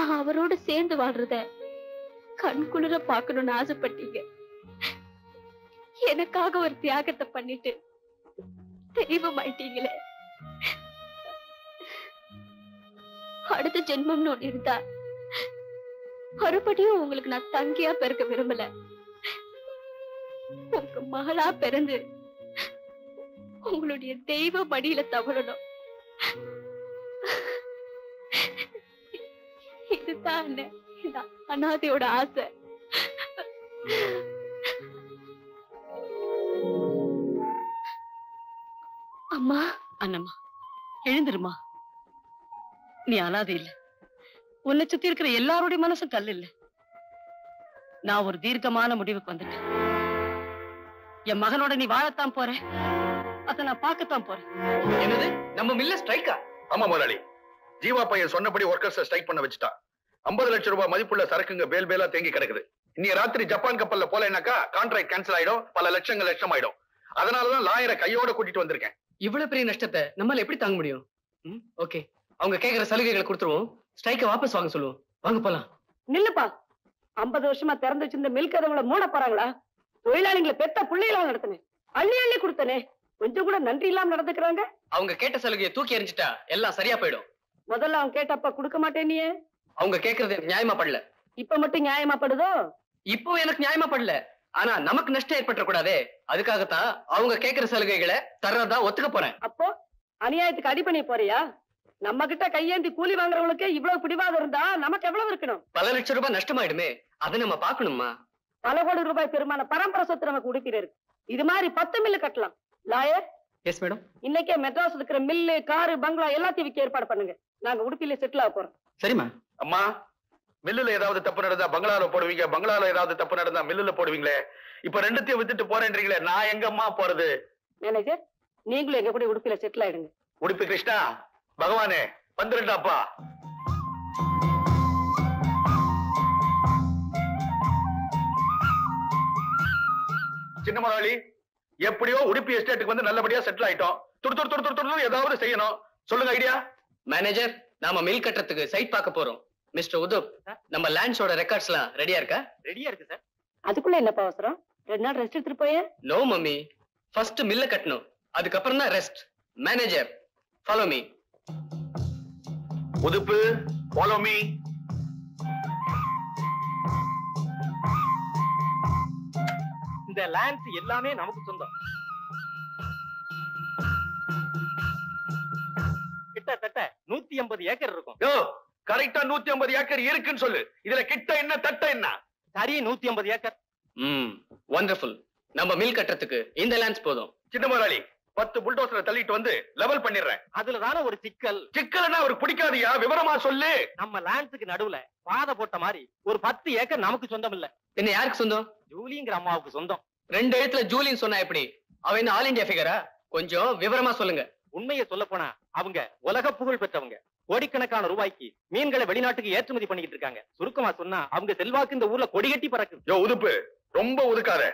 நான் அவரோட சேர்ந்து வாழ்றத கண்குளிர பாக்கணும்னு ஆசைப்பட்டீங்க. எனக்காக ஒரு தியாகத்தை பண்ணிட்டு தெய்வம் ஆயிட்டீங்களே. அடுத்த ஜென்மம்னு ஒண்ணு இருந்தா மறுபடியும் உங்களுக்கு நான் தங்கியா பிறக்க விரும்பல. உங்க மகளா பிறந்து உங்களுடைய தெய்வ மடியில தவழணும். இதுதான் அனாதையோட ஆசை. அம்மா, அண்ணம்மா எழுந்துருமா. நீ அனாதை இல்ல, உன்னை சுத்தி இருக்கிற எல்லாருடைய மனசும் கல் இல்ல. நான் ஒரு தீர்க்கமான முடிவுக்கு வந்துட்டேன். என் மகனோட நீ வாழத்தான் போற, அத நான் பார்க்கத்தான் போறேன். என்னது, நம்ம மில்ல ஸ்ட்ரைக்கா? ஆமா முதலாளி, ஜீவா பையன் சொன்னபடி ஒர்க்கர்ஸ் ஸ்ட்ரைக் பண்ண வச்சுட்டான். 50 லட்சம் ரூபாய் மதிப்புள்ள சரக்குங்க பேல் பேலா தேங்கி கிடக்குது. இன்னைக்கு ராத்திரி ஜப்பான் கப்பல்ல போலனாக்கா கான்ட்ராக்ட் கேன்சல் ஆயிடும், பல லட்சங்கள் லட்சம் ஆயிடும். அதனாலதான் லாயரை கையோட கூட்டிட்டு வந்திருக்கேன். இவ்வளவு பெரிய நஷ்டத்தை நம்மால எப்படி தாங்க முடியும்? ஓகே, அவங்க கேக்குற சலுகைகளை கொடுத்துருவோம், ஸ்ட்ரைக்கை வாபஸ் வாங்க சொல்லுவோம். வாங்க போலாம். நில்லுப்பா. 50 வருஷமா திறந்து வச்சிருந்த மில் கதவுகளை மூட போறாங்களா? தொழிலாளிகளை பெத்த பிள்ளைகளா நடத்தினேன், அள்ளி அள்ளி கொடுத்தனே, கொஞ்சம் கூட நன்றி இல்லாம நடந்துக்கிறாங்க. அவங்க கேட்ட சலுகையை தூக்கி எறிஞ்சிட்டா எல்லாம் சரியா போயிடும். முதல்ல அவங்க கேட்டப்ப கொடுக்க மாட்டேன். நீ அவங்க கேக்குறது எனக்கு நியாயமா படல. இப்ப மட்டும் நியாயமா படுதோ? இப்போ எனக்கு நியாயமா படல, ஆனா நமக்கு நஷ்டம் ஏற்பட்ட கூடாதே, அதுக்காகத்தான் அவங்க கேக்குற சலுகைகளை தர்றதா ஒத்துக்க போறேன். அப்போ அநியாயத்துக்கு அடி பண்ணி போறியா? நம்ம கிட்ட கையேந்தி கூலி வாங்குறவங்களுக்கு இவ்வளவு பிடிவாதம் இருந்தா நமக்கு எவ்வளவு இருக்கணும்? பல லட்சம் ரூபாய் நஷ்டமாயிடுமே, அதை நம்ம பாக்கணுமா? பல கோடி ரூபாய் பெருமான பரம்பரை சொத்து நமக்கு உடுப்பில இருக்கு. இது மாதிரி 10 மில்லு கட்டலாம். Lawyer, yes madam. இன்னைக்கே மெட்ராஸ் இருக்கிற மில்லு, காரு, பங்களா எல்லாத்தையும் விற்க ஏற்பாடு பண்ணுங்க. நாங்க உடுப்பில செட்டில் ஆக போறோம். சரிம்மா. அம்மா, மில்லுல ஏதாவது தப்பு நடந்தா பங்களால போடுவீங்க, பங்களால ஏதாவது தப்பு நடந்தா மில்லுல போடுவீங்களே. இப்ப ரெண்டுத்தையும் வித்துட்டு போறேன்றீங்களே, நான் எங்கம்மா போறது? மேனேஜர், நீங்களும் எங்க கூட உடுப்பில செட்டில் ஆயிடுங்க. உடுப்பி கிருஷ்ணா, பகவானே வந்துருண்டாப்பா. சின்ன முதலாளி, எப்படியோ உடுப்பி எஸ்டேட்டுக்கு வந்து நல்லபடியா செட்டில் ஆயிட்டோம். துடு ஏதாவது செய்யணும், சொல்லுங்க ஐடியா. மேனேஜர், நாம மில் கட்டுறதுக்கு சைட் பார்க்க போறோம். மிஸ்டர் உதுப், நம்ம லேண்ட்ஸோட ரெக்கார்ட்ஸ் எல்லாம் ரெடியா இருக்கா? ரெடியா இருக்கு சார். அதுக்குள்ள என்னப்பா அவசரம்? 2 நாள் ரெஸ்ட் எடுத்துட்டு போய? நோ மம்மி, ஃபர்ஸ்ட் மில்ல கட்டணும், அதுக்கப்புறம் தான் ரெஸ்ட். Manager, follow me. உதுப்பு, ஃபாலோ மீ. இந்த லேண்ட்ஸ் எல்லாமே நமக்கு சொந்தம். கிட்டத்தட்ட 150 ஏக்கர் இருக்கும். கரெக்டா 150 ஏக்கர் இருக்குன்னு சொல்லு. இதுல கிட்ட என்ன தட்ட என்ன? சரி, 150 ஏக்கர். வண்டர்ஃபுல். நம்ம மில் கட்டுறதுக்கு இந்த லேண்ட்ஸ் போதும். சின்ன முதலாளி, 10 புல்டோசரை தள்ளிட்டு வந்து லெவல் பண்ணிடுறேன். அதுல தானே ஒரு சிக்கல். சிக்கல்னா அவருக்கு பிடிக்காதியா? விவரமா சொல்லு. நம்ம லேண்ட்ஸுக்கு நடுவுல பாதை போட்ட மாதிரி ஒரு 10 ஏக்கர் நமக்கு சொந்தம் இல்ல. என்ன யாருக்கு சொந்தம்? ஜூலிங்கிற அம்மாவுக்கு சொந்தம். 2 எழுத்துல ஜூலின்னு சொன்னா எப்படி? அவ என்ன ஆல் இந்தியா ஃபிகரா? கொஞ்சம் விவரமா சொல்லுங்க. உண்மையை சொல்ல போனா அவங்க உலக புகழ் பெற்றவங்க. கோடிக்கணக்கான ரூபாய்க்கு மீன்களை வெளிநாட்டுக்கு ஏற்றுமதி பண்ணிக்கிட்டு இருக்காங்க. சுருக்கமா சொன்னா அவங்க செல்வாக்கு இந்த ஊர்ல கொடி கட்டி பறக்குது. யோ உதுப்பு, ரொம்ப ஒதுக்காத.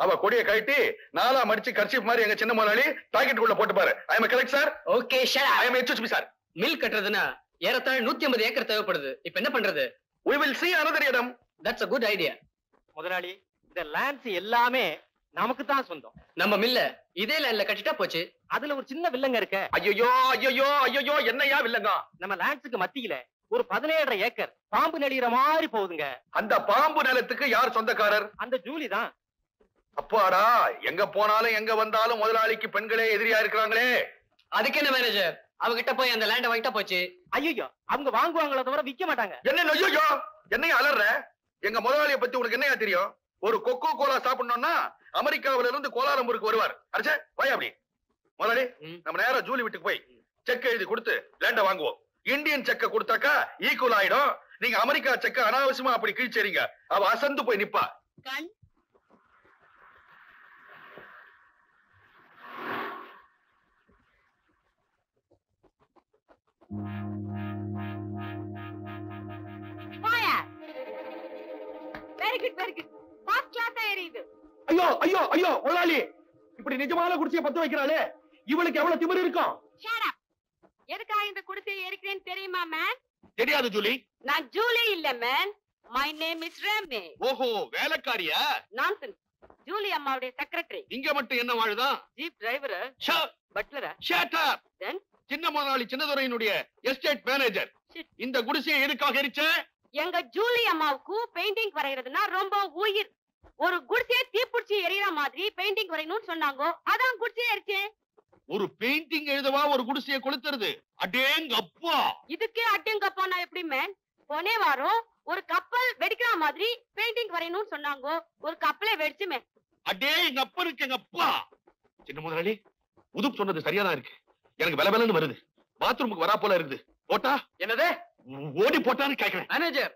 அவ கொடியை கட்டி 4ஆ மடிச்சு கர்ச்சீப் மாதிரி எங்க சின்ன முதலாளி பாக்கெட்டுக்குள்ள போட்டு பாரு. I am correct sir? Okay sir. I am HHP sir. Mill கட்டுறதுன்னா ஏறத்தாழ 150 ஏக்கர் தேவைப்படுது. இப்ப என்ன பண்றது? We will see another இடம். That's a good idea. முதலாளி, இந்த லேண்ட்ஸ் எல்லாமே நமக்கு தான் சொந்தம். நம்ம மில்ல இதே லேண்ட்ல கட்டிட்டா போச்சு. அதுல ஒரு சின்ன வில்லங்க இருக்க. ஐயோ என்னையா வில்லங்க? நம்ம லேண்ட்ஸுக்கு மத்தியில ஒரு 17.5 ஏக்கர் பாம்பு நெளிகிற மாதிரி போகுதுங்க. அந்த பாம்பு நிலத்துக்கு யார் சொந்தக்காரர்? அந்த ஜூலி தான். அப்பாடா, எங்க போனாலும் எங்க வந்தாலும் முதலாளிக்கு பெண்களே எதிரியா இருக்கிறாங்களே. அதுக்கு என்ன மேனேஜர், அவகிட்ட போய் அந்த லேண்ட வாங்கிட்டா போச்சு. ஐயோ, அவங்க வாங்குவாங்களே தவிர விக்க மாட்டாங்க. என்ன ஐயோ, என்னையா அலற? எங்க முதலாளியை பத்தி உனக்கு என்னையா தெரியும்? ஒரு கொக்கோ கோலா சாப்பிடணும்னா அமெரிக்காவில இருந்து கோலாலம்பூருக்கு வருவார். அடிச்சே வாய் அப்படி. முதலாளி, நம்ம நேரா ஜூலி வீட்டுக்கு போய் செக் எழுதி கொடுத்து லேண்ட வாங்குவோம். இந்தியன் செக்க கொடுத்தாக்கா ஈக்குவல் ஆயிடும். நீங்க அமெரிக்கா செக்க அனாவசியமா அப்படி கிழிச்சறீங்க, அவ அசந்து போய் நிப்பா. ஐயோ முதலாளி, இப்படி நிஜமான குடிசையை பத்த வைக்கிறாளே, இவளுக்கு எவ்வளவு திமிரு இருக்கும்? எதுக்காக இந்த குடிசையை எரிக்கிறேன்னு தெரியுமா மேன்? தெரியாது ஜூலி. நான் ஜூலி இல்ல man, my name is Rame. ஓஹோ, வேலைக்காரியா? நான்சென்ஸ். ஜூலி அம்மாவுடைய செக்ரட்டரி. இங்க மட்டும் என்ன வாழுதான்? ஜீப் டிரைவர், பட்லரா. Shut up. Then சின்ன முதலாளி சின்னதுரையினுடைய எஸ்டேட் மேனேஜர். இந்த குடிசையை எதுக்காக எரிச்ச? எங்க ஜூலி அம்மாவுக்கு பெயிண்டிங் வரைகிறதுனா ரொம்ப உயிர். ஒரு குடிசையை தீப்பிடிச்சு எரியற மாதிரி பெயிண்டிங் வரையணும்னு சொன்னாங்க. அதான் குடிசையை எரிச்சேன். ஒரு பெயிண்டிங் எழுதவா ஒரு குடிசையை கொளுத்துறது? அடேங்கப்பா. இதுக்கே அடேங்கப்பா நான் எப்படி மேன்? போனே வாரம் ஒரு கப்பல் வெடிக்கிற மாதிரி பெயிண்டிங் வரையணும்னு சொன்னாங்க. ஒரு கப்பலே வெடிச்சுமே. அடே எங்க அப்பா இருக்கு எங்க அப்பா. சின்ன முதலாளி, உதுப் சொன்னது சரியாதான் இருக்கு. எனக்கு வெலவெலன்னு வருது. பாத்ரூமுக்கு வரா போல இருக்குது. போட்டா? என்னது? ஓடி போட்டான்னு கேக்குறேன். மேனேஜர்,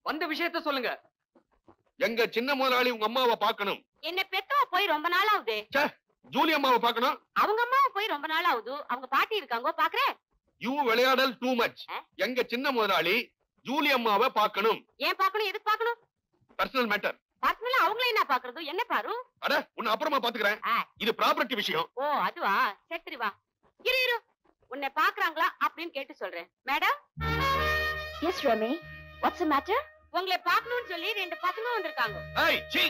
வந்த விஷயத்த சொல்லுங்க. எங்க சின்ன முதலாளி உங்க அம்மாவை பார்க்கணும். என்ன பெத்தவ போய் ரொம்ப நாள் ஆகுது. ஜூலி அம்மாவை பார்க்கணும். அவங்க அம்மாவை போய் ரொம்ப நாள் ஆகுது. அவங்க பாட்டி இருக்காங்க, பாக்குறேன். யூ விளையாடல் டூ மச். எங்க சின்ன முதலாளி ஜூலி அம்மாவை பார்க்கணும். ஏன் பாக்கணும்? எதுக்கு பாக்கணும்? Personal matter. பர்சனலா அவங்களே என்ன பாக்குறது? என்ன பாரு? அட, உன்னை அப்புறமா பாத்துக்கிறேன். இது ப்ராப்பர்ட்டி விஷயம். ஓ அதுவா? சரி வா. இரு உன்னை பாக்குறாங்களா அப்படின்னு கேட்டு சொல்றேன். Madam. Yes Rame, what's the matter? உங்களை பாக்கணும்னு சொல்லி 2 பசங்க வந்திருக்காங்க. ஏய் சீ,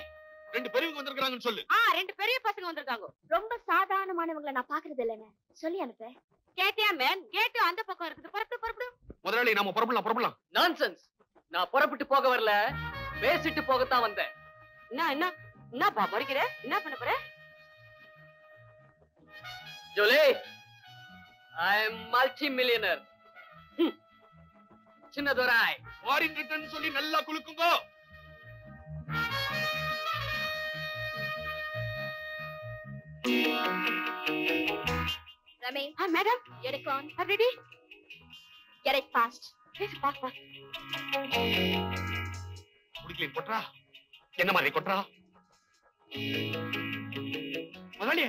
2 பெரியவங்க வந்திருக்காங்கன்னு சொல்லு. 2 பெரிய பசங்க வந்திருக்காங்க. ரொம்ப சாதாரணமானவங்கள நான் பாக்குறது இல்லைன்னு சொல்லி அனுப்பு. கேட்டியா மேன்? கேட் அந்த பக்கம் இருக்குது. புறப்படு. முதலாளி, நாம புறப்படலாம். நான்சென்ஸ். நான் புறப்பட்டு போக வரல, பேசிட்டு போகத்தான் வந்தேன். என்னப்பா மறிக்கிற? என்ன பண்ண போற? Julie, I am multi millionaire. சின்னதுரை, ஃபாரின் ரிட்டர்ன் சொல்லி நல்லா குலுக்குங்க. Rame, madam, get it on. Ready? Get it fast. Boss. குடிக்கல கொட்றா. என்ன மாதிரி கொட்றா? முதலாளி,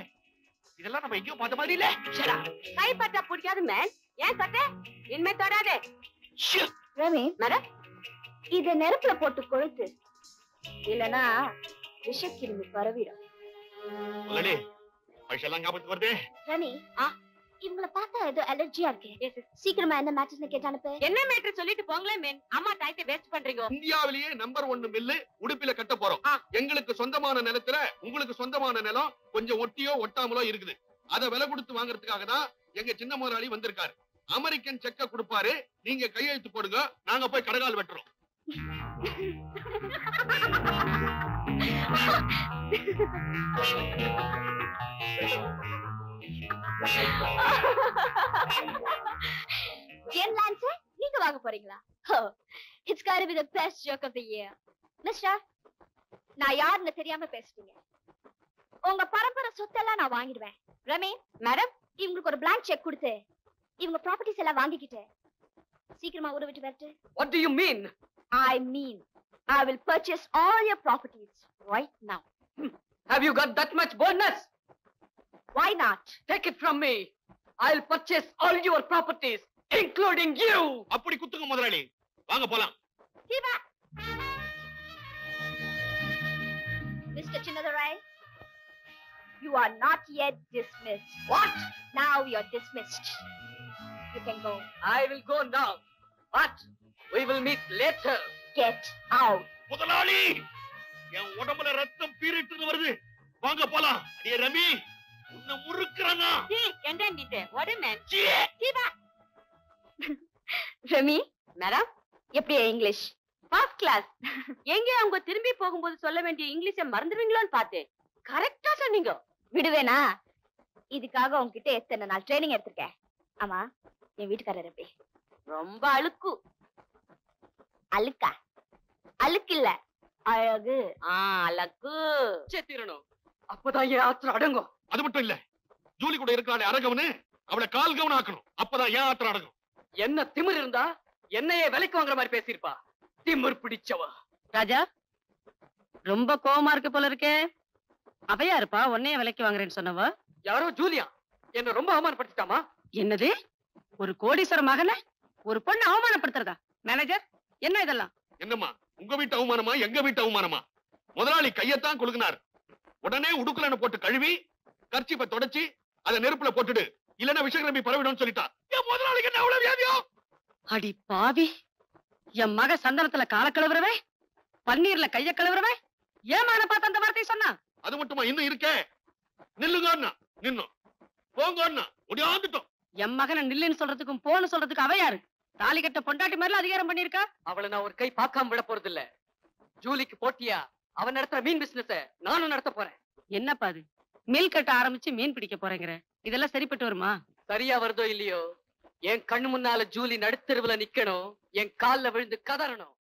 இதெல்லாம் நம்ம எங்கேயோ பார்த்த மாதிரி இல்ல. ஷடா. கை பட்டா பிடிக்காது மேன். ஏன் தொட்ட? இனிமே தொடாதே. ரமே, மேடம், இத நெருப்புல போட்டு கொளுத்து. இல்லனா விஷக்கிருமி பரவிடும். முதலாளி, பைசெல்லாம் ஞாபகத்துக்கு வருது. ரமே, இவங்கள பார்த்தா ஏதோ அலர்ஜியா இருக்கு. சீக்கிரமா என்ன மேட்டர்ஸ்னு கேட்டு அனுப்பு. என்ன மேட்டர் சொல்லிட்டு போங்களே மேன். அம்மா டைத்தை வேஸ்ட் பண்றீங்க. இந்தியாவிலேயே நம்பர் 1 மில்லு உடுப்பில கட்ட போறோம். எங்களுக்கு சொந்தமான நிலத்துல உங்களுக்கு சொந்தமான நிலம் கொஞ்சம் ஒட்டியோ ஒட்டாமலோ இருக்குது. அத விலை கொடுத்து வாங்குறதுக்காக தான் எங்க சின்ன முதலாளி வந்திருக்காரு. அமெரிக்கன் செக்க கொடுப்பாரு, நீங்க கையெழுத்து போடுங்க, நாங்க போய் கடகால் வெட்டுறோம். ஏன் லான்ஸ் நீங்க வாங்க போறீங்களா? It's got to be the best joke of the year. Mister, நான் யாருன்னு தெரியாம பேசிட்டீங்க. உங்க பரம்பரை சொத்தெல்லாம் நான் வாங்கிடுவேன். ரமே, மேடம், இவங்களுக்கு ஒரு blank check கொடுத்து இவங்க ப்ராப்பர்ட்டிஸ் எல்லாம் வாங்கிக்கிட்டு சீக்கிரமா ஊரை விட்டு வரட்டு. What do you mean? I mean, I will purchase all your properties right now. Have you got that much bonus? Why not? Take it from me. I'll purchase all your properties, including you. அப்படி குத்துங்க முதலாளி. வாங்க போலாம். Siva. Mr. Chinnadurai, you are not yet dismissed. What? Now you're dismissed. You can go. I will go now. But we will meet later. Get out. முதலாளி, என் உடம்புல ரத்தம் பீரிட்டு வருது. வாங்க போலாம். அடே ரமி, உன்னை முறுக்குறானா? என்னண்டிட்டே what a man. Siva. Rami, madam, எப்படி இங்கிலீஷ்? First class. எங்க அவங்க திரும்பி போகும்போது சொல்ல வேண்டிய இங்கிலீஷை மறந்துடுவீங்களோன்னு பார்த்தேன். கரெக்டா சொன்னீங்க. விடுவேனா? இதுக்காக உன்கிட்ட எத்தனை நாள் ட்ரைனிங் எடுத்திருக்கேன். ஆமா, என் வீட்டுக்காரர் எப்படி? ரொம்ப அழுக்கு. அழுக்கா? அழுக்கு இல்ல, அழகு. அழகு. செத்திரணும். அப்பதான் என் ஆத்திரம் அடங்கும். அது மட்டும் இல்ல, ஜூலி கூட இருக்கிறாளே அரகவனு, அவளை கால் கவனம் ஆக்கணும். அப்பதான் ஏன் ஆத்திரம் அடங்கும். என்ன திமிர் இருந்தா என்னையே விலைக்கு வாங்குற மாதிரி பேசியிருப்பா. திமிர் பிடிச்சவ. ராஜா, ரொம்ப கோவமா இருக்கு போல இருக்கே. அவையா இருப்பா உன்னைய விலைக்கு வாங்குறேன்னு சொன்னவ. யாரோ ஜூலியா என்ன ரொம்ப அவமானப்படுத்திட்டாமா. என்னது? ஒரு கோடீஸ்வர மகனை ஒரு பொண்ணு அவமானப்படுத்துறதா? மேனேஜர், என்ன இதெல்லாம்? என்னம்மா, உங்க வீட்டு அவமானமா எங்க வீட்டு அவமானமா? முதலாளி கையத்தான் குலுக்குனார். உடனே உடுக்கலன்னு போட்டு கழுவி கர்ச்சிப்பை தொடச்சி அதை நெருப்புல போட்டுடு, இல்லன்னா விஷக்கிரமி பரவிடும் சொல்லிட்டா. என் முதலாளிக்கு என்ன அவ்வளவு வியாதியோ? அடி பாவி, என் மக சந்தனத்துல கால கிளவுறவே, பன்னீர்ல கைய கிளவுறவே, ஏமான பார்த்து அந்த வார்த்தையை சொன்னா? அது மட்டுமா இன்னும் இருக்கேன். நில்லுங்க நின்னும் போங்க முடியாந்துட்டோம். என் மகனை நில்லுன்னு சொல்றதுக்கும் போன்னு சொல்றதுக்கும் அவ யாரு? தாலி கட்ட பொண்டாட்டி மாதிரி அதிகாரம் பண்ணிருக்கா. அவளை நான் ஒரு கை பார்க்காம விட போறது இல்ல. ஜூலிக்கு போட்டியா அவன் நடத்துற மீன் பிசினஸ நானும் நடத்த போறேன். என்னப்பா அது? மீன் கட்ட ஆரம்பிச்சு மீன் பிடிக்க போறேங்கிற, இதெல்லாம் சரிப்பட்டு வருமா? சரியா வருதோ இல்லையோ, என் கண்ணு முன்னால ஜூலி நடுத்தெருவுல நிக்கணும், என் கால்ல விழுந்து கதறணும்.